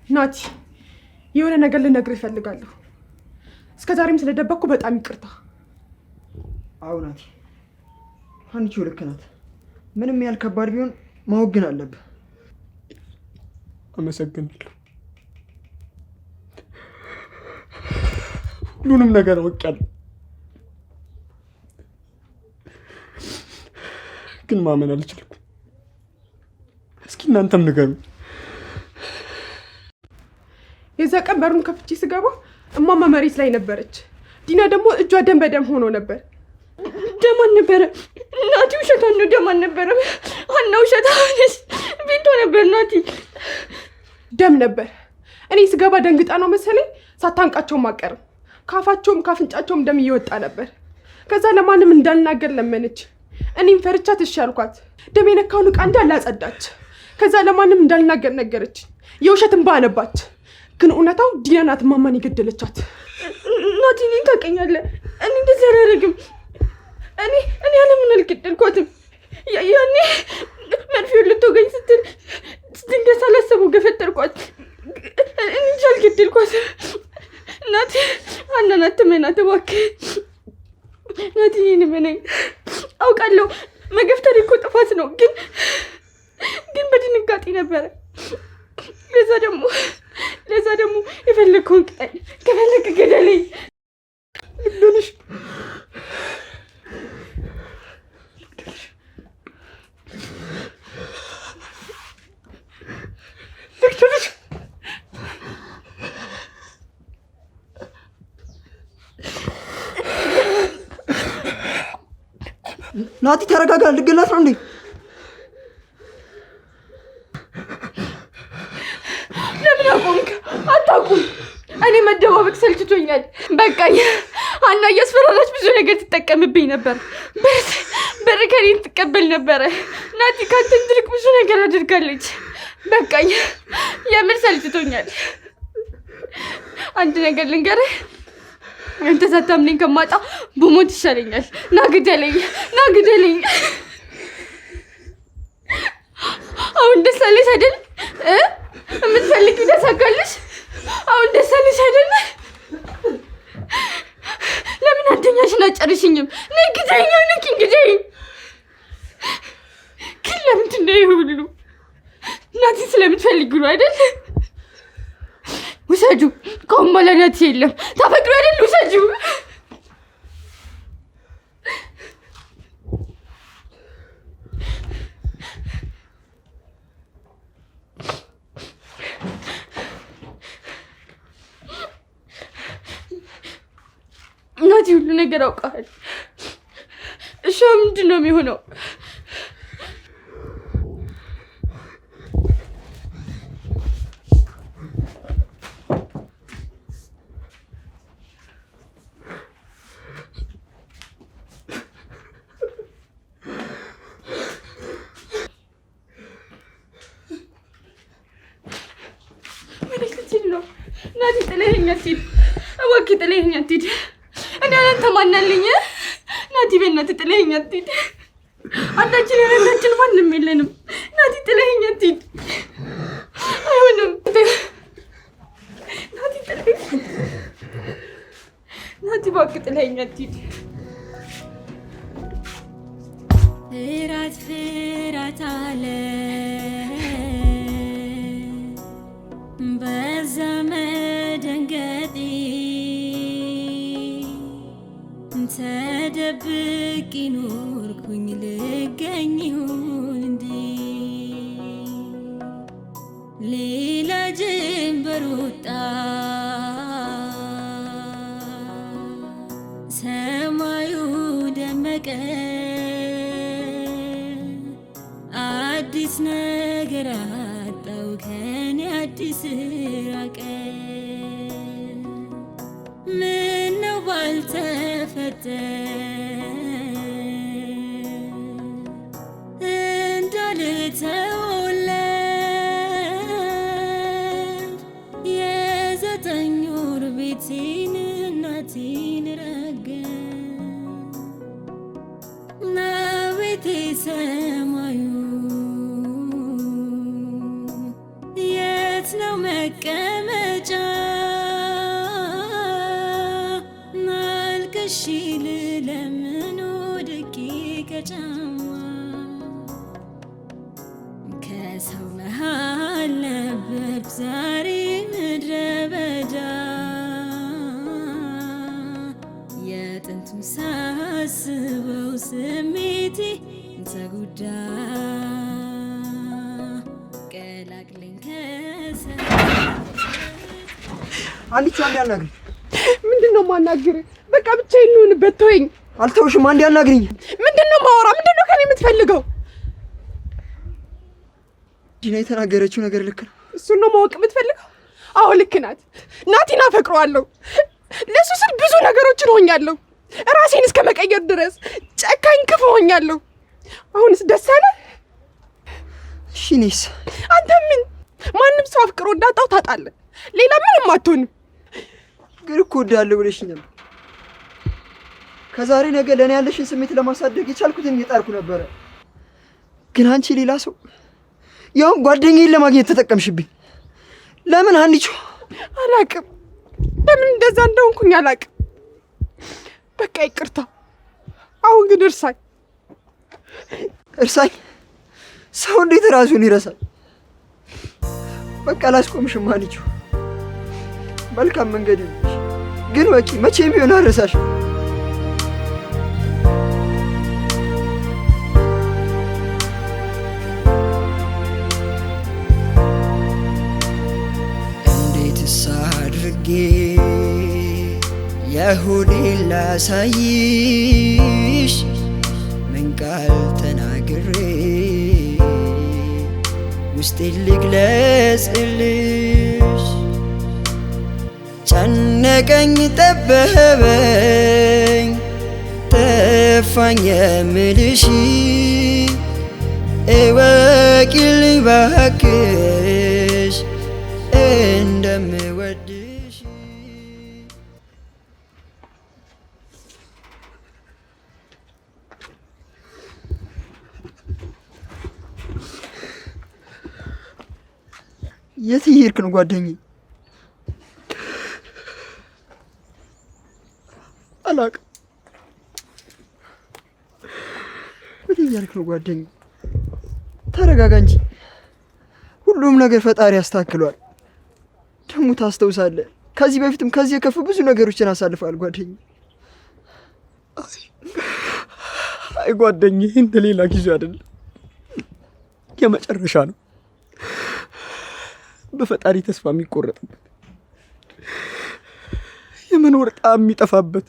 ናቲ የሆነ ነገር ልነግርህ እፈልጋለሁ። እስከዛሬም ስለደበቅኩ በጣም ይቅርታ። አዎ ናቲ፣ አንቺው ልክ ናት። ምንም ያህል ከባድ ቢሆን ማወቅ ግን አለብህ። አመሰግናለሁ። ሁሉንም ነገር አውቄያለሁ፣ ግን ማመን አልቻልኩም። እስኪ እናንተም ንገሩ። የዛ ቀን በሩን ከፍቼ ስገባ እማማ መሬት ላይ ነበረች። ዲና ደግሞ እጇ ደም በደም ሆኖ ነበር። ደም አልነበረ ናቲ፣ ውሸቷን ነው። ደም አልነበረ ሀና፣ ውሸቷን ነች። ቢንቶ ነበር ናቲ። ደም ነበር። እኔ ስገባ ደንግጣ ነው መሰለኝ ሳታንቃቸውም አቀርም። ካፋቸውም ካፍንጫቸውም ደም እየወጣ ነበር። ከዛ ለማንም እንዳልናገር ለመነች። እኔም ፈርቻት እሺ አልኳት። ደም የነካውን ዕቃ እንዳለ አጸዳች። ከዛ ለማንም እንዳልናገር ነገረች። የውሸት እንባ አነባች። ግን እውነታው ዲና ናት እማማን የገደለቻት። ናቲ፣ እኔን ታውቀኛለህ። እኔ እንደዚህ አላደርግም። እኔ አለምን አልገደልኳትም። ያኔ መርፌውን ልትወጋኝ ስትል ድንገት ሳላሰበው ገፈጠርኳት። እኔ እንጂ አልገደልኳትም። ናቲ፣ ሀናን አትመናት እባክህ። ናቲ፣ እኔን እመነኝ። አውቃለሁ መገፍተር እኮ ጥፋት ነው፣ ግን በድንጋጤ ነበረ። ለዛ ደግሞ የፈለግከውን ቅጠል፣ ከፈለግ ገደለኝ። ልግደልሽ ናቲ ተረጋጋ። ልገላት ነው እንዴ? ለምን አቆምክ? አታቁም። እኔ መደባበቅ ሰልችቶኛል። በቃኝ። ሀና እያስፈራራች ብዙ ነገር ትጠቀምብኝ ነበር። ብር ከእኔ ትቀበል ነበረ። ናቲ ካንተ ትልቅ ብዙ ነገር አድርጋለች። በቃኝ። የምር ሰልችቶኛል። አንድ ነገር ልንገርህ፣ አንተ ሳታምነኝ ከማጣ ብሞት ይሻለኛል። ና ግደለኝ። አሁን ደስ አለሽ አይደል? የምትፈልጊው ተሳካልሽ? አሁን ደስ አለሽ አይደል? ለምን አንደኛሽን አጨርሽኝም? ነይ ግደኝ፣ ግደኝ። ግን ለምንድን ነው ይሄ ሁሉ? ናቲ ስለምትፈልጊው ነው አይደል? ውሰጁ። ከአሁን በኋላ ናቲ የለም። ታፈቅሩ አይደል? ውሰጁ። ናቲ ሁሉ ነገር አውቃል። እሺ ምንድን ነው የሚሆነው? ናቲ ጥለኸኝ አትሂድ፣ እባክህ ጥለኸኝ አትሂድ። እኔ አንተ ማናለኝ? ናቲ በእናትህ ጥለኸኝ አትሂድ። አንዳችን የሌላችን ማንም የለንም። ናቲ ጥለኸኝ አትሂድ። አይሆንም። ናቲ ጥለኸኝ፣ ናቲ እባክህ ጥለኸኝ አትሂድ። ፍራት አለ በዛ መደንገጤ ተደብቄ ኖርኩኝ ልገኝ ይሁን እንዴ ሌላ ጀንበር ወጣ ሰማዩ ደመቀ አዲስ ነገር አጣው ከኔ አዲስ ራቀ ምነው ባልተፈጠረ እንዳልተወለድ የዘጠኝ ወር ቤቴን እናቴን ረገ ናቤቴ ሰማዩ የት የሰው መቀመጫ ናልቅሽ ልለምን ወድቄ ከጫማ ከሰው መሃል ነበር ዛሬ ምድረ በዳ የጥንቱን ሳስበው ስሜቴ ተጎዳ ቀላቅለኝ አንቺ አንዴ አናግሪኝ። ምንድነው ማናገር? በቃ ብቻዬን ልሁንበት ተወኝ። አልተውሽም። አንዴ አናግሪኝ። ምንድነው ማወራ? ምንድነው ከኔ የምትፈልገው? ዲና የተናገረችው ነገር ልክ ነው? እሱን ነው ማወቅ የምትፈልገው? አዎ ልክ ናት። ናቲን አፈቅረዋለሁ። ለሱ ስል ብዙ ነገሮችን ሆኛለሁ። ራሴን እስከ መቀየር ድረስ ጨካኝ ክፉ ሆኛለሁ። አሁንስ ደስ አለ? እሺ እኔስ? አንተ ምን ማንም ሰው አፍቅሮ እንዳጣው ታጣለህ። ሌላ ምንም አትሆንም። ግን እኮ ወዳለሁ ብለሽኛል። ከዛሬ ነገ ለኔ ያለሽን ስሜት ለማሳደግ የቻልኩትን እየጣርኩ ነበረ። ግን አንቺ ሌላ ሰው ያው ጓደኛዬን ለማግኘት ተጠቀምሽብኝ። ለምን አንቺ? አላቅም። ለምን እንደዛ እንደሆንኩኝ አላቅም። በቃ ይቅርታ። አሁን ግን እርሳኝ። እርሳኝ? ሰው እንዴት ራሱን ይረሳል? በቃ ላስቆምሽም አንቺ። መልካም መንገድ ይሁንልሽ። ግን ወቂ መቼም ቢሆን አልረሳሽ። እንዴትስ አድርጌ የሆዴን ላሳይሽ ምን ቃል ተናግሬ ውስጤን ልግለጽልሽ ጨነቀኝ ጠበበኝ ጠፋኝ የምልሽ እወቂልኝ ባክሽ እንደምወድሽ የት እየሄድክ ነው ጓደኛዬ? አላውቅም። ምን እያልክ ነው ጓደኛዬ? ተረጋጋ እንጂ። ሁሉም ነገር ፈጣሪ ያስተካክሏል። ደግሞ ታስታውሳለህ፣ ከዚህ በፊትም ከዚህ የከፉ ብዙ ነገሮችን አሳልፈዋል ጓደኛዬ። አይ ጓደኛዬ፣ እንደ ሌላ ጊዜ አይደለም፣ የመጨረሻ ነው። በፈጣሪ ተስፋ የሚቆረጥበት የመኖር ጣዕም የሚጠፋበት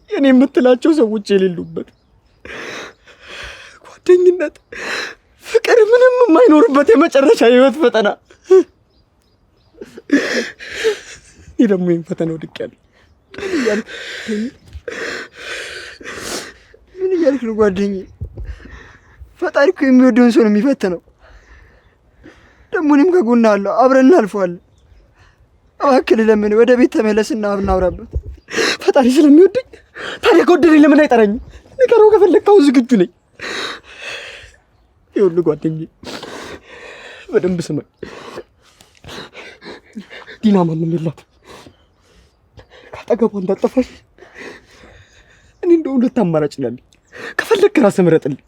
የኔ የምትላቸው ሰዎች የሌሉበት ጓደኝነት፣ ፍቅር ምንም የማይኖርበት የመጨረሻ የህይወት ፈተና። እኔ ደግሞ ይህን ፈተና ወድቄያለሁ። ምን እያልክ ነው ጓደኛዬ? ፈጣሪ እኮ የሚወደውን ሰው ነው የሚፈትነው። ደግሞ እኔም ከጎንህ አለሁ፣ አብረን እናልፈዋለን። እባክህ ለምን ወደ ቤት ተመለስና እናውራበት። ፈጣሪ ስለሚወደኝ ታዲያ ከወደደኝ ለምን አይጠራኝም? ንገረው ከፈለግህ፣ አሁን ዝግጁ ነኝ። ይኸውልህ ጓደኛዬ፣ በደንብ ስማኝ። ዲና ማንም የላትም። ካጠገቧ እንዳጠፋሽ እኔ እንደ ሁለት አማራጭ ነኝ። ከፈለግህ ራስህ ምረጥልኝ።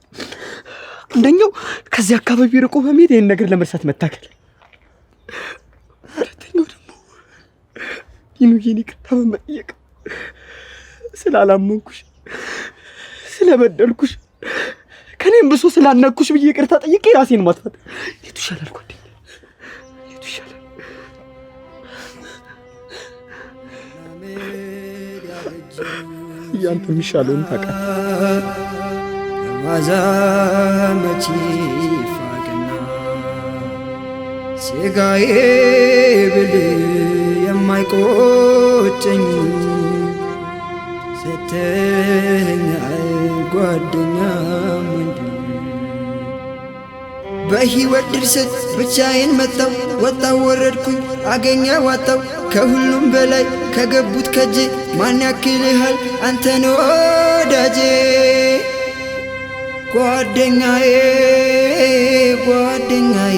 አንደኛው ከዚህ አካባቢ ርቆ በመሄድ ይህን ነገር ለመርሳት መታገል፣ ሁለተኛው ደግሞ ዲኑዬን ይቅርታ በመጠየቅ ስላላመንኩሽ፣ ስለበደልኩሽ፣ ከኔም ብሶ ስላናኩሽ ብዬ ይቅርታ ጠይቄ ራሴን ማጥፋት። የቱ ይሻላል ጓደኛ? የቱ ይሻላል? ያንተ የሚሻለውን ታውቃለህ። ዋዛ መቼ ፋቅና ስጋዬ ብል የማይቆጨኝ ስትኛል ጓደኛም ወንድም በሕይወት ድርሰት ብቻዬን መጣው ወጣው ወረድኩኝ አገኘው ዋጣው ከሁሉም በላይ ከገቡት ከጄ ማን ያክልሃል አንተን ወዳጄ ጓደኛዬ ጓደኛዬ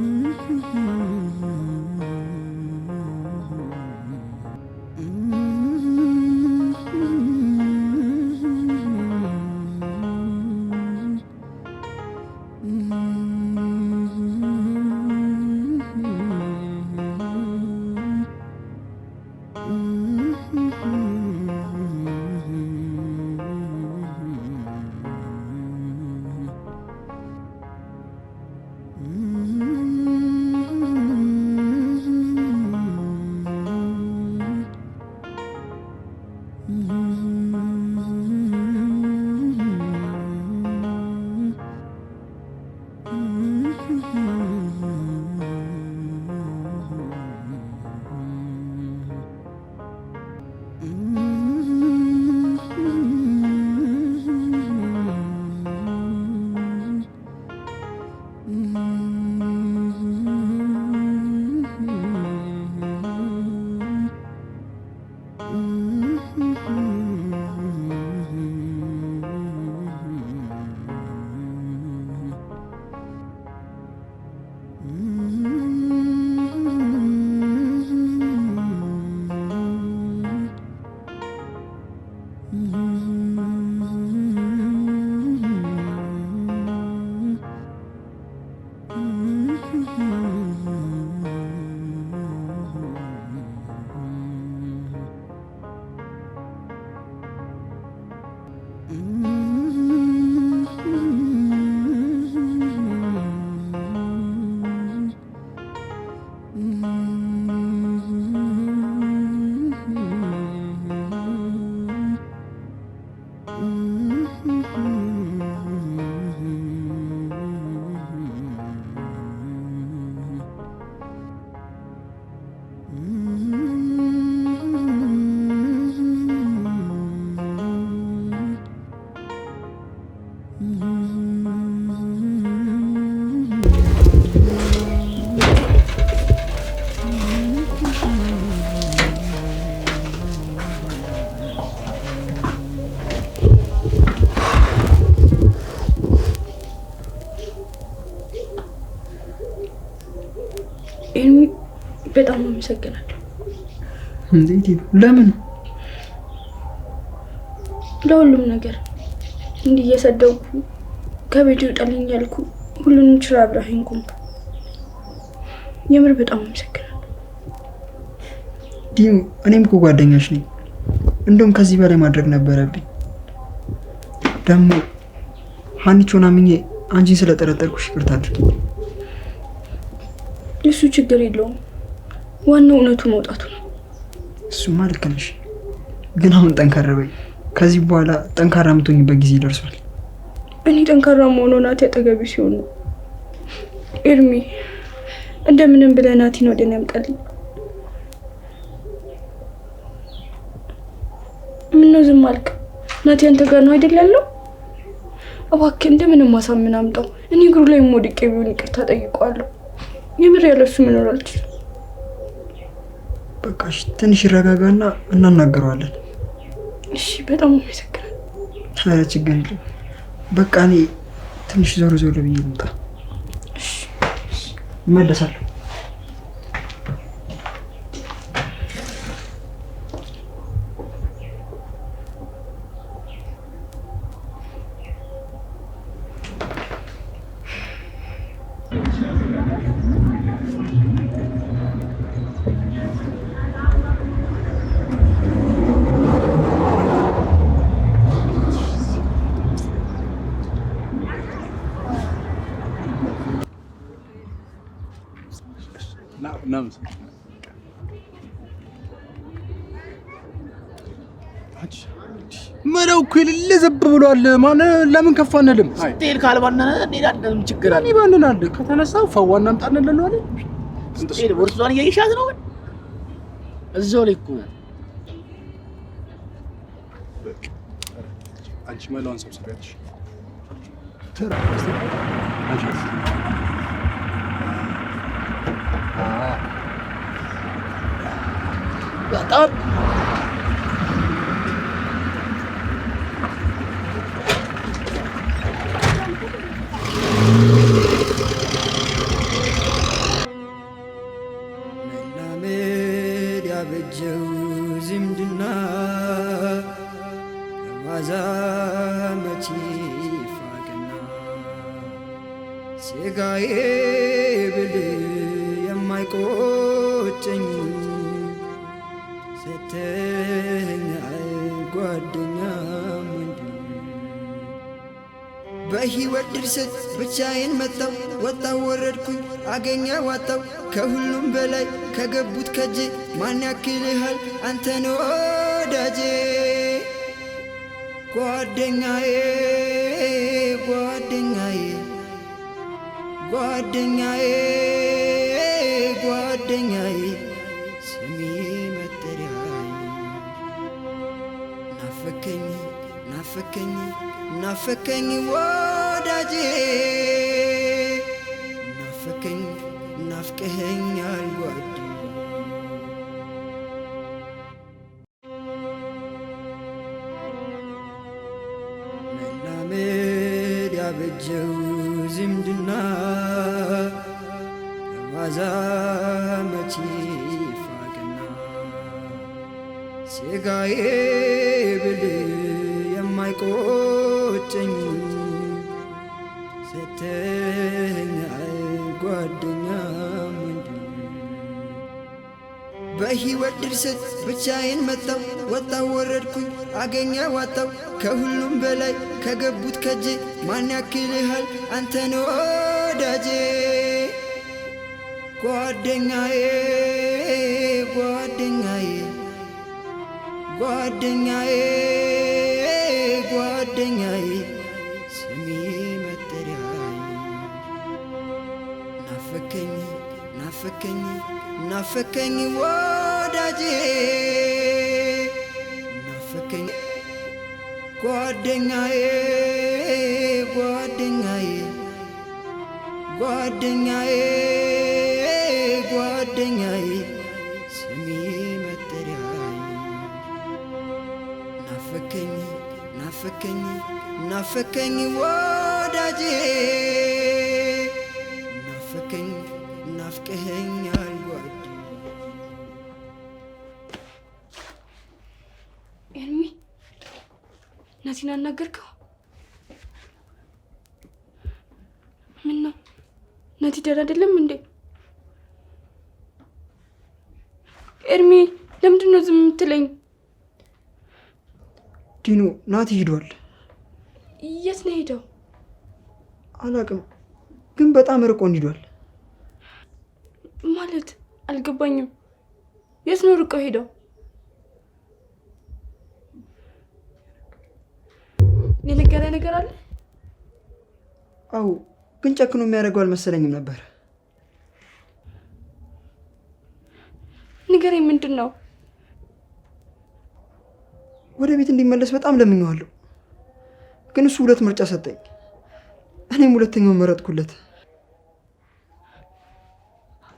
Mm-hmm. ኤርሚ በጣም አመሰግናለሁ። እንዴት? ለምን? ለሁሉም ነገር እንዲህ እየሰደውኩ ከቤት ይውጣልኝ ያልኩ ሁሉንም ችላ አብረኸኝ ቆምክ። የምር በጣም አመሰግናለሁ። ዲም እኔም እኮ ጓደኛሽ ነኝ። እንደውም ከዚህ በላይ ማድረግ ነበረብኝ። ደግሞ ሀኒቾን አምኜ አንቺን ስለጠረጠርኩሽ ይቅርታ አድርጊ። እሱ ችግር የለውም። ዋናው እውነቱ መውጣቱ ነው። እሱማ ልክ ነሽ። ግን አሁን ጠንካራ በይ። ከዚህ በኋላ ጠንካራ የምትሆኝበት ጊዜ ደርሷል። እኔ ጠንካራ መሆኗ ናቲ አጠገቢ ሲሆን ነው። ኤርሚ እንደምንም ብለህ ናቲን ወደ እኔ አምጣልኝ። ምነው ዝም አልክ? ናቲ አንተ ጋር ነው አይደል ያለው? እባክህ እንደምንም አሳምን አምጣው። እኔ እግሩ ላይ ወድቄ ቢሆን ይቅርታ ጠይቀዋለሁ። የምር ያለሱ መኖር አልችልም። በቃ እሺ፣ ትንሽ ይረጋጋና እናናገረዋለን። እሺ፣ በጣም አመሰግናለሁ። ኧረ ችግር የለም። በቃ እኔ ትንሽ ዞር ዞር ብዬ ልምጣ። እሺ፣ እመለሳለሁ። ምነው እኮ የሌለ ዘብ ብሏል። ማን ለምን ከፍ አንልም? ስትሄድ ካልባነነ እንሄዳለን። ችግር አለ? ይባንናል። ከተነሳ ፈዋ እናምጣለን እንለዋለን። ስትሄድ ቦርሷን እያየሻት ነው። እዛው ላይ እኮ አንቺ መላውን ሰብስቢያለሽ። በጣም መላመድ ያበጀው ዝምድና ለዋዛ መቼ ፋቅና ስጋዬ ብል የማይቆጨኝ ሰተኛል ጓደኛም ወንድም በሕይወት ድርሰት ብቻዬን መጣው ወጣው ወረድኩኝ አገኘ ዋጣው ከሁሉም በላይ ከገቡት ከጄ ማን ያክልሃል አንተን ወዳጄ ጓደኛዬ ጓደኛዬ ጓደኛዬ ጓደኛዬ ስሜ መጠሪያዬ ናፈከኝ ናፈከኝ ናፈከኝ ወዳጄ ናፈከኝ ናፍቀኸኛል ጓዴ መላመድ ያበጀው ዝምድና ለዋዛ መቼ ፋቅና ስጋዬ ብል የማይቆጨኝ ሰተኛል ጓደኛም ወንድም በሕይወት ድርሰት ብቻዬን መጣው ወጣው ወረድኩኝ አገኘ ዋጣው ከሁሉም በላይ ከገቡት ከጄ ማን ያክልሃል አንተን ወዳጄ ጓደኛዬ ጓደኛዬ ጓደኛዬ ጓደኛዬ ስሜ መጠሪያዬ ናፈከኝ ናፈከኝ ናፈከኝ ወዳጄ ናፈከኝ ጓደኛዬ ጓደኛዬ ጓደኛዬ ጓደኛዬ ስሜ መጠሪያዬ ናፈከኝ ናፈከኝ ናፈከኝ ወዳጄ ናፈከኝ ናፍቀኸኛል ናቲን አናገርከው? ምን ነው ናቲ ደህና አይደለም እንዴ? ኤርሚ ለምንድን ነው ዝም የምትለኝ? ዲኑ ናቲ ሄዷል። የት ነው ሄደው? አላውቅም፣ ግን በጣም ርቆን ሄዷል። ማለት አልገባኝም። የት ነው ርቀው ሄደው? የነገረ ነገር አለ? አዎ፣ ግን ጨክኖ የሚያደርገው አልመሰለኝም ነበር። ንገረኝ፣ ምንድን ነው? ወደ ቤት እንዲመለስ በጣም ለምኜዋለሁ፣ ግን እሱ 2 ምርጫ ሰጠኝ። እኔም ሁለተኛውን መረጥኩለት።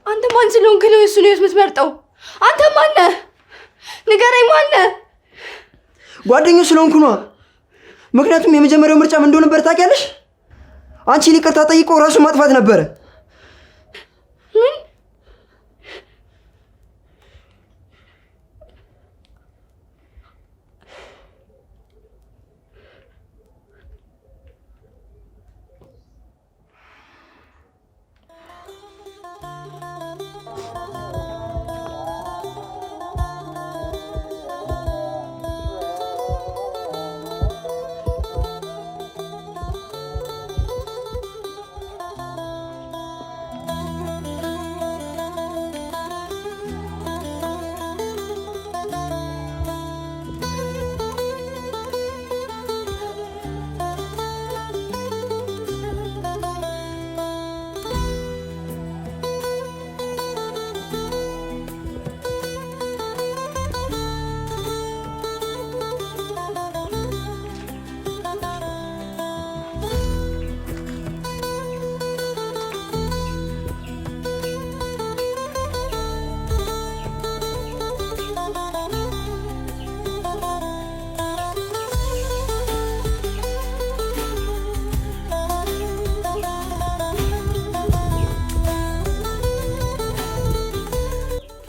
አንተ ማን ስለሆንክ ነው እሱን ህይወት የምትመርጠው? አንተ ማን ነህ? ንገረኝ፣ ማን ነህ? ጓደኛው ስለሆንኩ ነዋ። ምክንያቱም የመጀመሪያው ምርጫ ምን እንደሆነ ነበር ታውቂያለሽ? አንቺን ይቅርታ ጠይቆ ራሱ ማጥፋት ነበረ። ምን?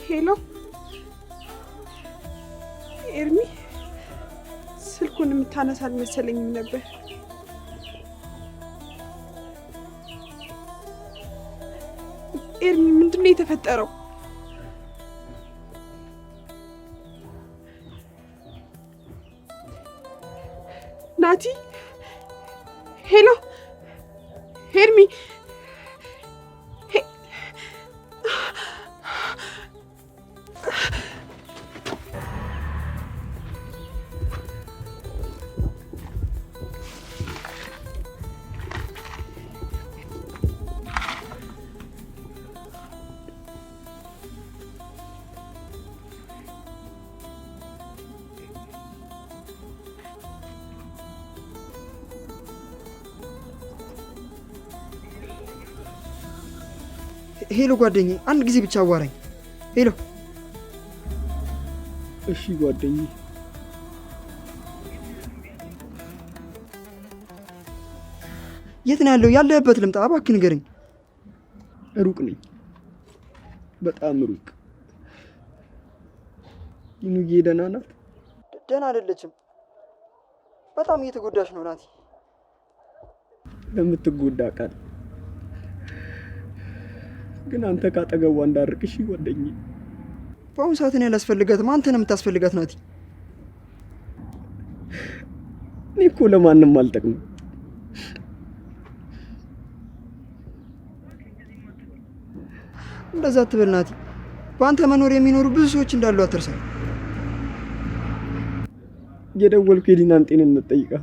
ሄሎ ኤርሚ፣ ስልኩን የምታነሳ አልመሰለኝም ነበር። ኤርሚ፣ ምንድን ነው የተፈጠረው? ናቲ፣ ሄሎ ኤርሚ፣ ሄሎ ጓደኛዬ፣ አንድ ጊዜ ብቻ አዋራኝ። ሄሎ። እሺ ጓደኛዬ። የት ነው ያለው? ያለህበት ልምጣ፣ እባክህ ንገረኝ። ሩቅ ነኝ፣ በጣም ሩቅ። ይኑዬ ደህና ናት? ደህና አይደለችም። በጣም እየተጎዳች ነው ናቲ። ለምትጎዳ ቃል ግን አንተ ካጠገቧ እንዳርቅ። እሺ ጓደኛዬ። በአሁኑ ሰዓት እኔ አላስፈልጋትም፣ አንተ ነው የምታስፈልጋት ናቲ። እኔ እኮ ለማንም አልጠቅምም። እንደዛ አትበል ናቲ። በአንተ መኖር የሚኖሩ ብዙ ሰዎች እንዳሉ አትርሳ። የደወልኩ የዲናን ጤንነት ጠይቃለሁ።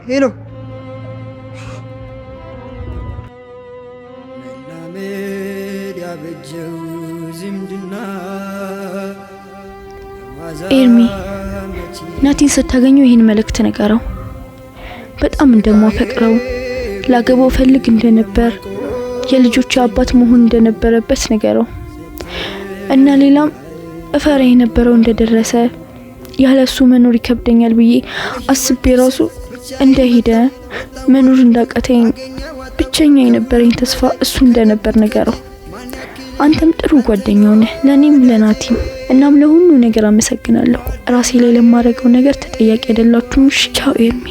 ሄሎ። መላመድ ያበጀው ዝምድና ኤርሚ፣ ናቲን ስታገኘው ይህን መልእክት ንገረው። በጣም እንደማፈቅረው፣ ላገባው ፈልግ እንደነበር፣ የልጆቹ አባት መሆን እንደነበረበት ንገረው እና ሌላም እፈራ የነበረው እንደደረሰ፣ ያለሱ መኖር ይከብደኛል ብዬ አስቤ ራሱ እንደሄደ፣ መኖር እንዳቃተኝ፣ ብቸኛ የነበረኝ ተስፋ እሱ እንደነበር ንገረው። አንተም ጥሩ ጓደኛው ነህ ለኔም ለናቲም። እናም ለሁሉ ነገር አመሰግናለሁ። ራሴ ላይ ለማረገው ነገር ተጠያቂ አይደላችሁም። እሺ ቻው ኤርሚ።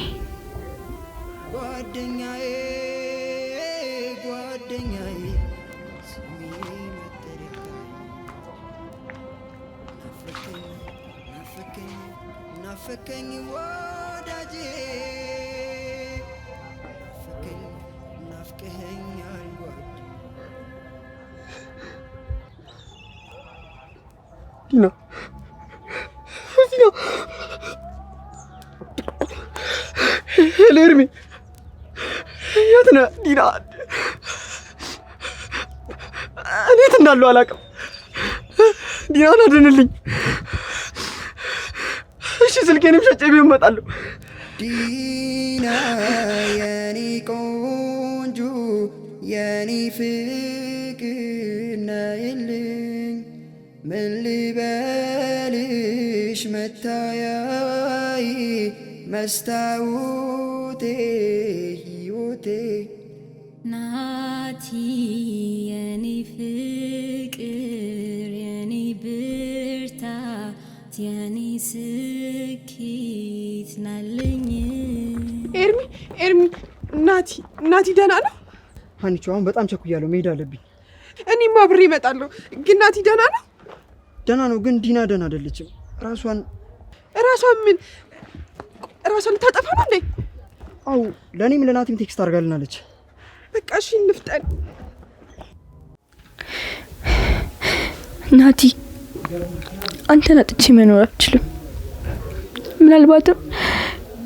ዲና ሄሎ ኤርሚ፣ የት ነህ? ዲና እኔ የት እንዳለሁ አላውቅም። ዲናን አድንልኝ። እሺ ስልኬንም ሸጬ ቢሆን እመጣለሁ። ዲና የኔ ቆንጆ የኔ ፍቅር ነይልኝ፣ ምን ልበልሽ መታያይ መስታወቴ ሕይወቴ ናቲ የኔ ፍቅር የኔ ብርታት የኔ ስኬት ናለኝ። ኤርሚ ናቲ ደህና ነው? ሀኒቾ አሁን በጣም ቸኩያለሁ፣ መሄድ አለብኝ። እኔማ አብሬ እመጣለሁ። ግን ናቲ ደህና ነው? ደህና ነው፣ ግን ዲና ደህና አይደለችም። ራሷን ምን ራሷን ልታጠፋ ነው እንዴ? አው ለእኔም ለናቲም ቴክስት አድርጋልናለች። በቃ እሺ እንፍጠን። ናቲ አንተን አጥቼ መኖር አልችልም። ምናልባትም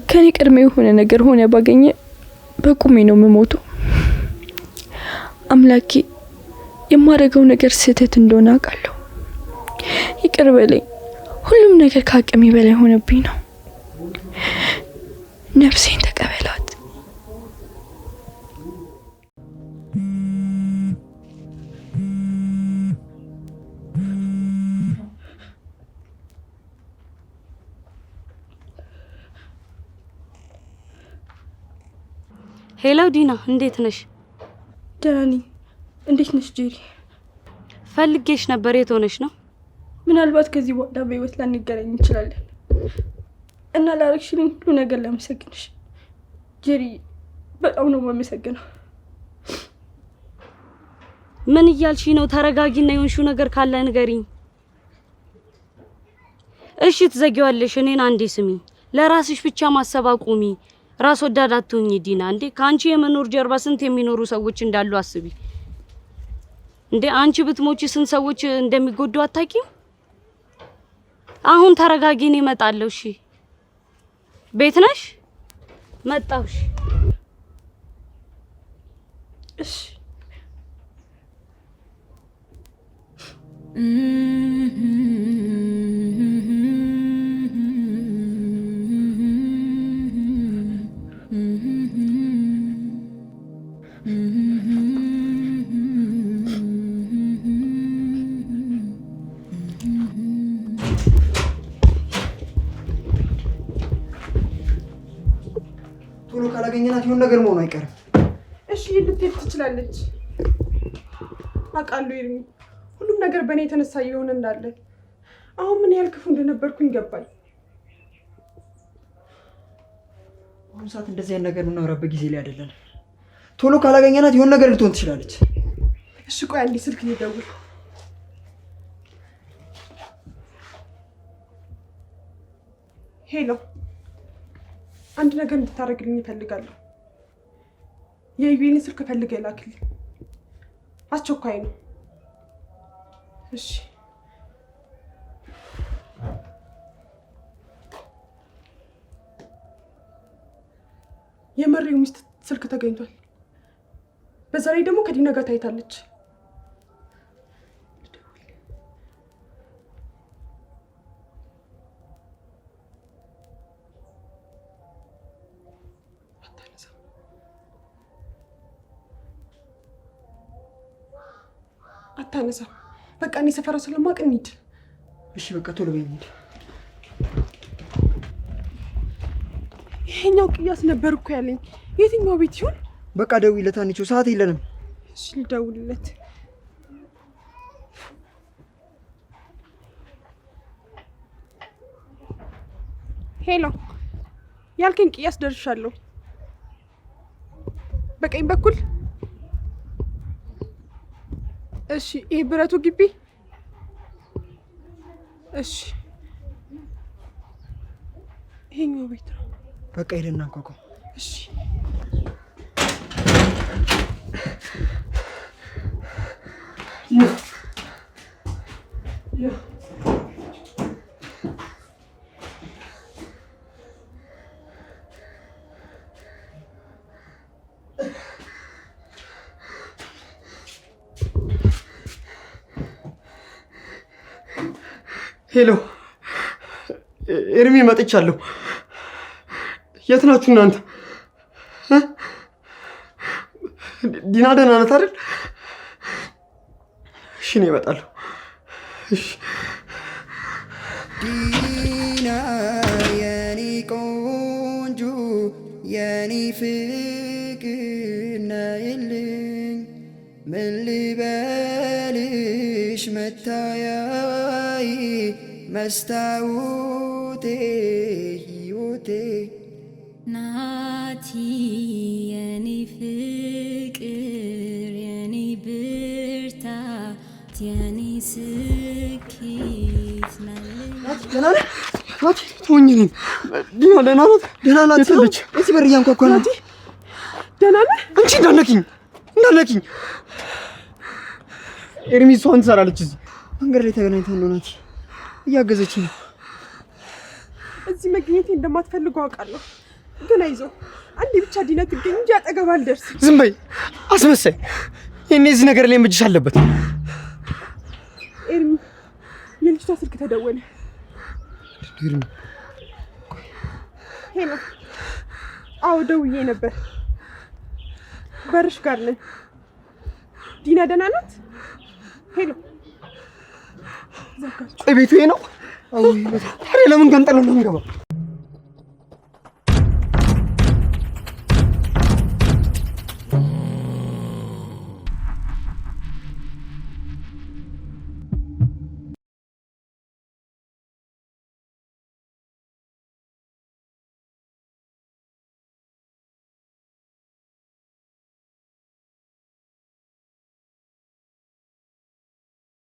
ከኔ ቀድሜ የሆነ ነገር ሆነ ባገኘ በቁሜ ነው የምሞተው። አምላኬ የማደርገው ነገር ስህተት እንደሆነ አውቃለሁ። ይቅር በለኝ። ሁሉም ነገር ከአቅሜ በላይ ሆነብኝ ነው። ነፍሴን ተቀበላት። ሄሎ ዲና፣ እንዴት ነሽ? ደህና ነኝ። እንዴት ነሽ ጄሪ? ፈልጌሽ ነበር። የት ሆነሽ ነው? ምናልባት ከዚህ በኋላ በህይወት ላንገናኝ እንችላለን እና ላረግሽልኝ ሁሉ ነገር ላመሰግንሽ ጄሪ። በጣም ነው የማመሰግነው። ምን እያልሽ ነው? ተረጋጊና የሆንሽው ነገር ካለ ንገሪኝ። እሺ ትዘጊዋለሽ። እኔን አንዴ ስሚ። ለራስሽ ብቻ ማሰብ አቁሚ። ራስ ወዳድ አትሁኚ ዲና። እንዴ ካንቺ የመኖር ጀርባ ስንት የሚኖሩ ሰዎች እንዳሉ አስቢ። እንዴ አንቺ ብትሞቺ ስንት ሰዎች እንደሚጎዱ አታውቂም? አሁን ተረጋጊ። እኔ እመጣለሁ። እሺ ቤት ነሽ? መጣሁ። እሺ ቶሎ ካላገኘናት የሆነ ነገር መሆኑ አይቀርም። እሺ ልትሄድ ትችላለች። አውቃለሁ ኤርሚ፣ ሁሉም ነገር በእኔ የተነሳ እየሆነ እንዳለ። አሁን ምን ያህል ክፉ እንደነበርኩኝ ገባኝ። አሁን ሰዓት እንደዚህ አይነት ነገር የምናወራበት ጊዜ ላይ አይደለም። ቶሎ ካላገኘናት የሆነ ነገር ልትሆን ትችላለች። እሺ ቆይ አንዴ ስልክ ልደውል። ሄሎ፣ አንድ ነገር እንድታደርግልኝ እፈልጋለሁ። የኢቢኤን ስልክ ፈልገህ ላክልኝ፣ አስቸኳይ ነው። እሺ የመሪው ሚስት ስልክ ተገኝቷል። በዛ ላይ ደግሞ ከዲና ጋር ታይታለች። አታነሳም። በቃ እኔ ሰፈራ ስለማውቅ እንሂድ። እሺ በቃ ቶሎ በይ እንሂድ። ይሄኛው ቅያስ ነበር እኮ ያለኝ። የትኛው ቤት ይሆን? በቃ ደውይለት አንቺው፣ ሰዓት የለንም። እሺ ልደውልለት። ሄሎ፣ ያልከኝ ቅያስ ደርሻለሁ። በቀኝ በኩል እሺ። ይሄ ብረቱ ግቢ እሺ። ይሄኛው ቤት ነው። በቃ ሄደና እንኳኳ። እሺ። ሄሎ ኤርሚ፣ መጥቻለሁ። የት ናችሁ እናንተ? ዲና ደህና ናት አይደል? እሺ እኔ እመጣለሁ። እሺ ዲና የኔ ቆንጆ የኔ ፍቅር ነይልኝ፣ ምን ልበልሽ መታያይ መስታወቴ ሕይወቴ ናቲ የኔ ፍቅር የኔ ብርታት የኔ ስኬት ናለኝ። ደህና ነህ? ናቲ ተወኝ። እኔን ዲና ደህና ናት? ደህና ናት። የት አለች? እዚህ በር እያንኳኳ ነው። ደህና ነህ? አንቺ እንዳነኪኝ። ኤርሚ እሷን ትሰራለች እዚህ። መንገድ ላይ ተገናኝተን ነው ናቲ። እያገዘችኝ ነው። እዚህ መገኘቴ እንደማትፈልገው አውቃለሁ፣ ግን አይዞህ፣ አንዴ ብቻ ዲና ትገኝ እንጂ አጠገብ አልደርስም። ዝም በይ አስመሳይ። ይሄኔ እዚህ ነገር ላይ እጅሽ አለበት። ኤርሚ፣ የልጅቷ ስልክ ተደወለ። ኤርሚ፣ ሄሎ። አዎ ደውዬ ነበር። በርሽ ጋር ነኝ። ዲና ደህና ናት? ሄሎ። ቤቱ ይሄ ነው። ታዲያ ለምን ገንጠለን ነው የምንገባው?